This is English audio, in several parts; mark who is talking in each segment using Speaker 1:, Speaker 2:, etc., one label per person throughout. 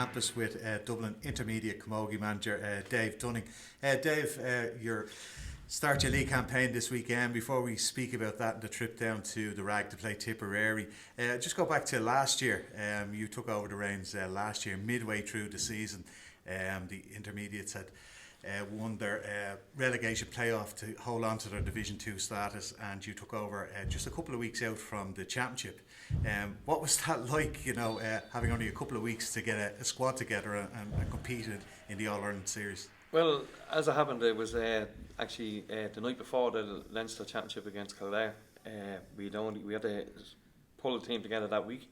Speaker 1: campus with Dublin Intermediate Camogie manager Dave Dunning. Dave, your start your league campaign this weekend. Before we speak about that and the trip down to the Rag to play Tipperary, just go back to last year. You took over the reins last year, midway through the season. The Intermediates had won their relegation playoff to hold on to their Division 2 status, and you took over just a couple of weeks out from the championship. What was that like, having only a couple of weeks to get a squad together and compete in the All-Ireland series?
Speaker 2: Well, as it happened, it was actually the night before the Leinster Championship against Kildare. We had to pull the team together that week,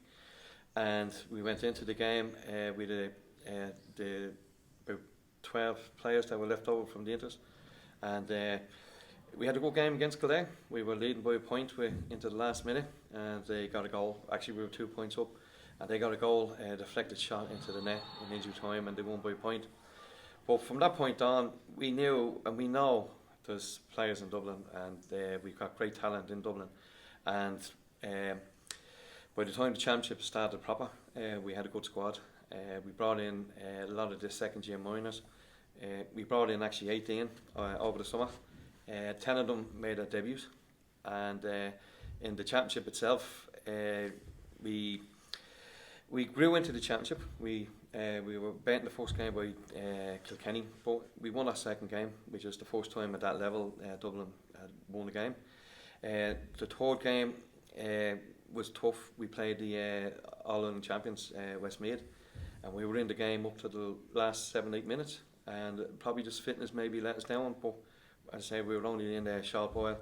Speaker 2: and we went into the game with the about 12 players that were left over from the Inters, and we had a good game against Kildare. We were leading by a point into the last minute, and they got a goal. Actually, we were 2 points up, and they got a goal, deflected shot into the net in injury time, and they won by a point. But from that point on, we knew and we know there's players in Dublin, and we've got great talent in Dublin. And by the time the championship started proper, we had a good squad. We brought in a lot of the second year minors. We brought in actually 18 over the summer. 10 of them made their debuts, and in the championship itself, we grew into the championship. We were beaten the first game by Kilkenny, but we won our second game, which was the first time at that level Dublin had won a game. The third game was tough. We played the All-Ireland champions, Westmeath, and we were in the game up to the last 7-8 minutes, and probably just fitness maybe let us down, but as I say, we were only in there a short while.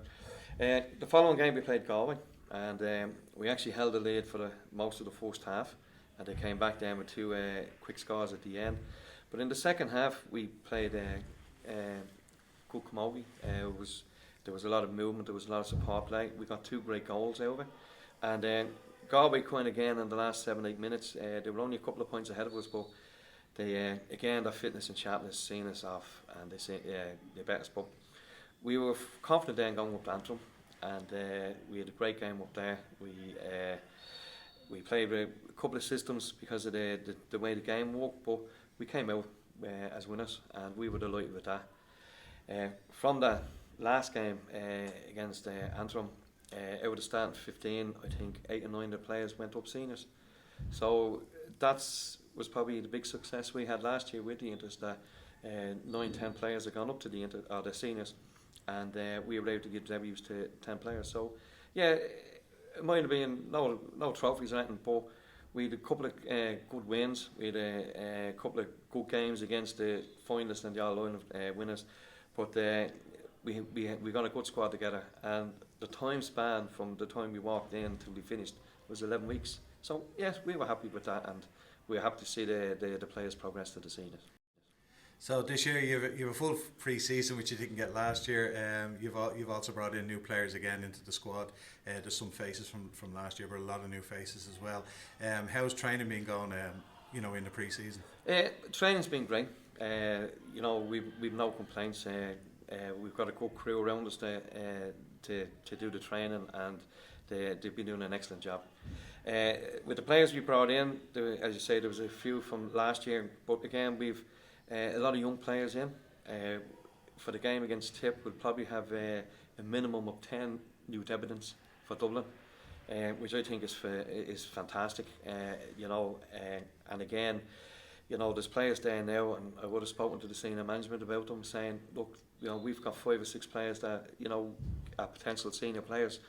Speaker 2: The following game we played Galway, and we actually held the lead for most of the first half, and they came back down with two quick scores at the end. But in the second half, we played good Camogie. There was a lot of movement, there was a lot of support play. We got 2 great goals out of it. And Galway coin again in the last 7-8 minutes. They were only a couple of points ahead of us, but they again, their fitness and sharpness seen us off, and they bet us. But we were confident then going up to Antrim, and we had a great game up there. We played with a couple of systems because of the way the game worked, but we came out as winners, and we were delighted with that. From that last game against Antrim, out of the starting 15, I think 8 or 9 of the players went up seniors. So that was probably the big success we had last year with the Inters, that 9-10 players have gone up to the seniors, and we were able to give debuts to 10 players. So yeah, it might have been no trophies or anything, but we had a couple of good wins. We had a couple of good games against the finalists and the All-Ireland winners, but we got a good squad together, and the time span from the time we walked in till we finished was 11 weeks. So yes, we were happy with that, and we were happy to see the players progress to the seniors.
Speaker 1: So this year you have a full pre-season, which you didn't get last year. You've also brought in new players again into the squad. There's some faces from last year, but a lot of new faces as well. How's training been going? In the pre-season.
Speaker 2: Training's been great. We've no complaints. We've got a good crew around us to do the training, and they've been doing an excellent job. With the players we brought in, as you say, there was a few from last year, but again we've a lot of young players in. For the game against Tip, we'll probably have a minimum of 10 new debutants for Dublin, which I think is fantastic. And again, there's players there now, and I would have spoken to the senior management about them, saying, look, we've got 5 or 6 players that are potential senior players,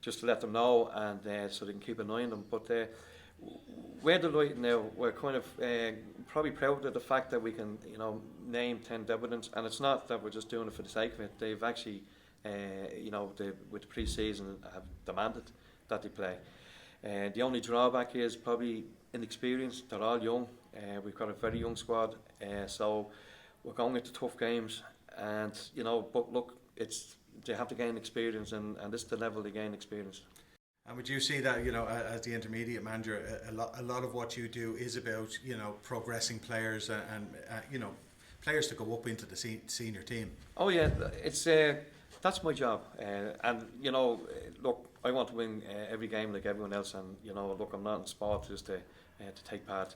Speaker 2: just to let them know, and so they can keep an eye on them. But we're delighted now. We're kind of probably proud of the fact that we can, name 10 debutants, and it's not that we're just doing it for the sake of it. They've actually, with the pre-season, have demanded that they play. The only drawback is probably inexperience. They're all young. We've got a very young squad, so we're going into tough games, and but look, they have to gain experience, and this is the level they gain experience.
Speaker 1: And would you see that, as the intermediate manager, a lot of what you do is about, progressing players and players to go up into the senior team?
Speaker 2: Oh yeah, it's that's my job, and look, I want to win every game like everyone else, and look, I'm not in sport just to take part.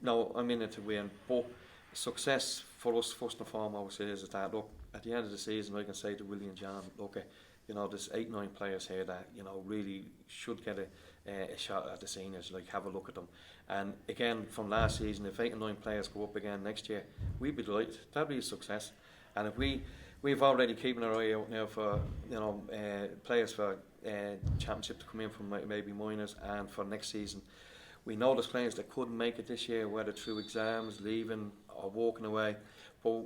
Speaker 2: No, I'm in it to win, but success for us first and foremost is that, look, at the end of the season I can say to Willie and John, look, there's 8-9 players here that really should get a shot at the seniors. Like, have a look at them. And again, from last season, if 8 and 9 players go up again next year, we'd be delighted. That'd be a success. And if we've already keeping our eye out now for players for championship to come in from maybe minors, and for next season. We know there's players that couldn't make it this year, whether through exams, leaving or walking away, but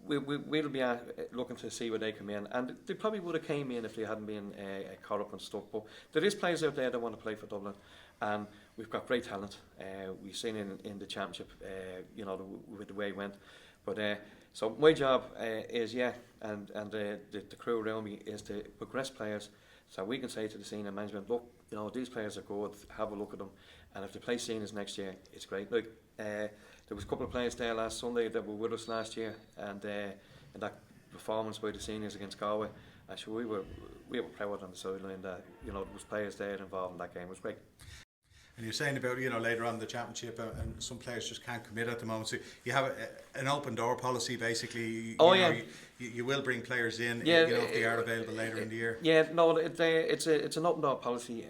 Speaker 2: we'll be looking to see where they come in, and they probably would have came in if they hadn't been caught up and stuff. But there is players out there that want to play for Dublin, and we've got great talent. We've seen in the championship, with the way it went. But so my job is and the crew around me is to progress players, so we can say to the senior management, look, these players are good. Have a look at them, and if they play seniors next year, it's great. Like, there was a couple of players there last Sunday that were with us last year, and in that performance by the seniors against Galway, actually we were proud on the sideline that there was players there involved in that game. It was great.
Speaker 1: And you're saying about later on in the championship, and some players just can't commit at the moment. So you have an open door policy, basically. You will bring players in, if they are available later in the year.
Speaker 2: Yeah, no, it's an open door policy,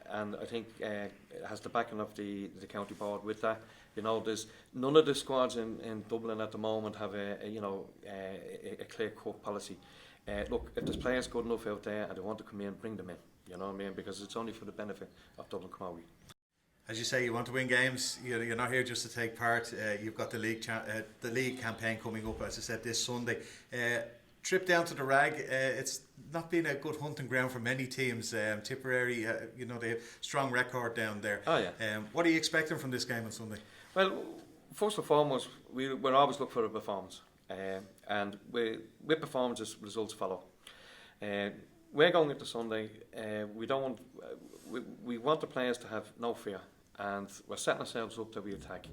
Speaker 2: and I think it has the backing of the county board with that. There's none of the squads in Dublin at the moment have a clear cut policy. Look, if there's players good enough out there and they want to come in, bring them in. You know what I mean? Because it's only for the benefit of Dublin Camogie.
Speaker 1: As you say, you want to win games. You're not here just to take part. You've got the league campaign coming up, as I said, this Sunday. Trip down to the Rag. It's not been a good hunting ground for many teams. Tipperary, they have strong record down there.
Speaker 2: Oh yeah.
Speaker 1: What are you expecting from this game on Sunday?
Speaker 2: Well, first and foremost, we're always looking for a performance, and with performances, results follow. We're going into Sunday. We want the players to have no fear, and we're setting ourselves up to be attack.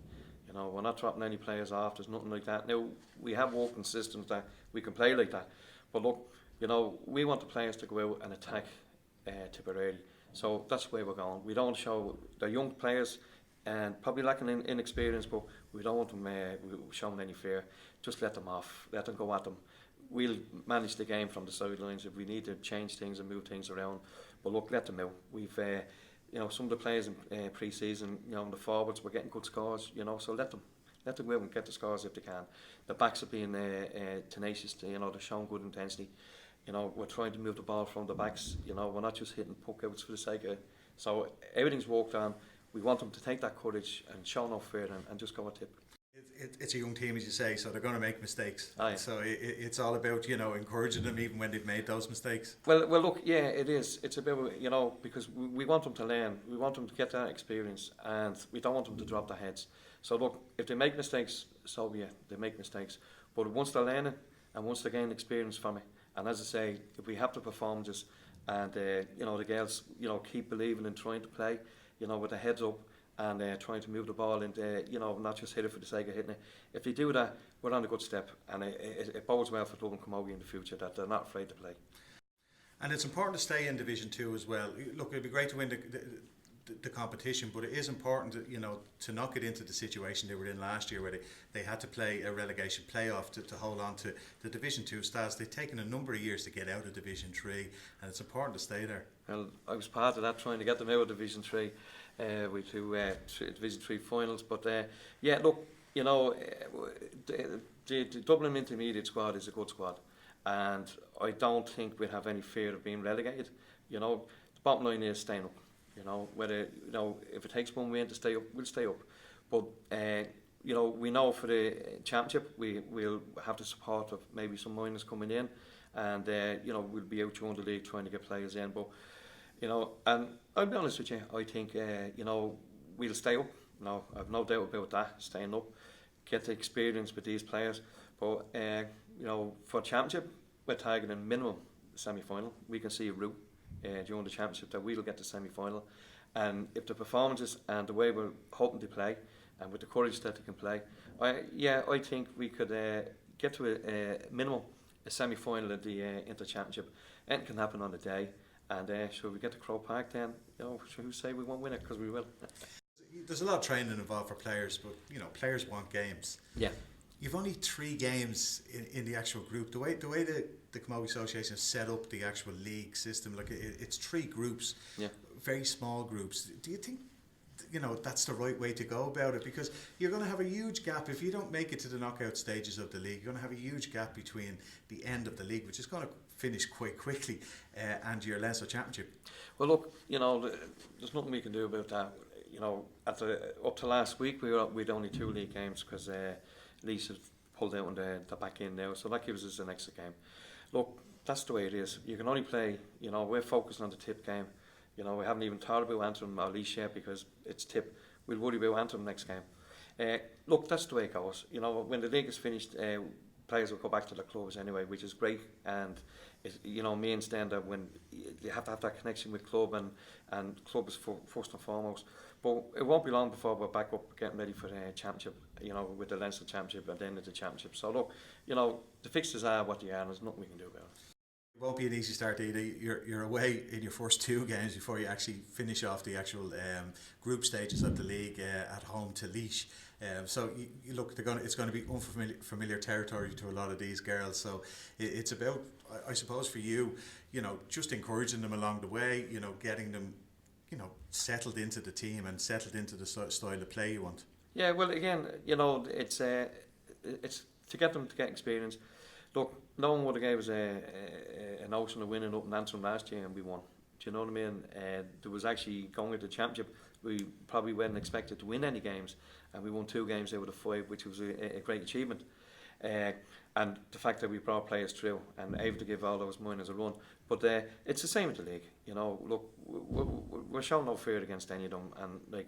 Speaker 2: We're not dropping any players off. There's nothing like that. Now, we have working systems that we can play like that, but look, we want the players to go out and attack Tipperary. So that's the way we're going. We don't show the young players, and probably lacking in experience, but we don't want them showing any fear. Just let them off. Let them go at them. We'll manage the game from the sidelines if we need to change things and move things around. But look, let them out. We've, some of the players in pre-season, the forwards were getting good scores. So let them go out and get the scores if they can. The backs are being tenacious. They're showing good intensity. We're trying to move the ball from the backs. We're not just hitting puck outs for the sake of it. So everything's worked on. We want them to take that courage and show no fear and just go a tip.
Speaker 1: It's a young team, as you say, so they're going to make mistakes.
Speaker 2: Oh, yeah.
Speaker 1: So it's all about encouraging them even when they've made those mistakes.
Speaker 2: Well, look, yeah, it is. It's about because we want them to learn, we want them to get that experience, and we don't want them to drop their heads. So look, if they make mistakes, so be it. They make mistakes, but once they're learning and once they gain experience from it, and as I say, if we have the performances and the girls keep believing and trying to play, with their heads up, and trying to move the ball into, not just hit it for the sake of hitting it. If they do that, we're on a good step, and it bodes well for Dublin Camogie in the future that they're not afraid to play.
Speaker 1: And it's important to stay in Division 2 as well. Look, it'd be great to win the competition, but it is important to not get into the situation they were in last year, where they had to play a relegation playoff to hold on to the Division 2 status. They've taken a number of years to get out of Division 3, and it's important to stay there.
Speaker 2: Well, I was part of that, trying to get them out of Division 3. With two Division 3 finals, but look, the Dublin Intermediate squad is a good squad, and I don't think we'll have any fear of being relegated. The bottom line is staying up. Whether if it takes one win to stay up, we'll stay up. But we know for the championship we'll have the support of maybe some minors coming in, and we'll be out during the league trying to get players in, but. And I'll be honest with you, I think, we'll stay up. I've no doubt about that, staying up, get the experience with these players. But, for championship, we're targeting minimum semi-final. We can see a route during the championship that we'll get the semi-final. And if the performances and the way we're hoping to play, and with the courage that they can play, I think we could get to a minimum a semi-final at the inter-championship. Anything can happen on the day. And should we get to Crow Park then, who say we won't win it, because we will.
Speaker 1: There's a lot of training involved for players, but players want games.
Speaker 2: Yeah.
Speaker 1: You've only 3 games in the actual group. The way the Camogie Association has set up the actual league system, like it's 3 groups, very small groups. Do you think that's the right way to go about it? Because you're going to have a huge gap if you don't make it to the knockout stages of the league. You're going to have a huge gap between the end of the league, which is going to finish quite quickly, and your Leinster Championship.
Speaker 2: Well, look, there's nothing we can do about that. Up to last week we'd only 2 league games because Leeds have pulled out on the back end now, so that gives us an extra game. Look, that's the way it is. You can only play. We're focusing on the tip game. We haven't even thought about Antrim or Leash yet because it's tip. We'll worry about Antrim next game. Look, that's the way it goes. When the league is finished, players will go back to their clubs anyway, which is great. And means then that when you have to have that connection with club and club is first and foremost. But it won't be long before we're back up getting ready for the championship. With the Leinster Championship and then the championship. So look, the fixtures are what they are, and there's nothing we can do about it.
Speaker 1: It won't be an easy start either. You're away in your first 2 games before you actually finish off the actual group stages of the league at home to Laois. So you look, it's going to be unfamiliar territory to a lot of these girls. So it's about, I suppose, for you, just encouraging them along the way. Getting them, settled into the team and settled into the style of play you want.
Speaker 2: Yeah, well, again, it's to get them to get experience. Look, no one would have gave us a notion of winning up in Antrim last year, and we won. Do you know what I mean? There was actually going into the championship, we probably weren't expected to win any games, and we won 2 games out of the 5, which was a great achievement. And the fact that we brought players through and able to give all those minors a run. But it's the same with the league. Look, we're showing no fear against any of them, and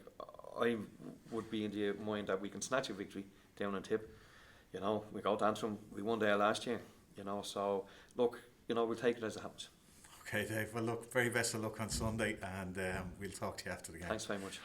Speaker 2: I would be in the mind that we can snatch a victory down on tip. We go to Antrim, we won there last year, so look, we'll take it as it happens.
Speaker 1: Okay, Dave, well look, very best of luck on Sunday, and we'll talk to you after the game.
Speaker 2: Thanks very much.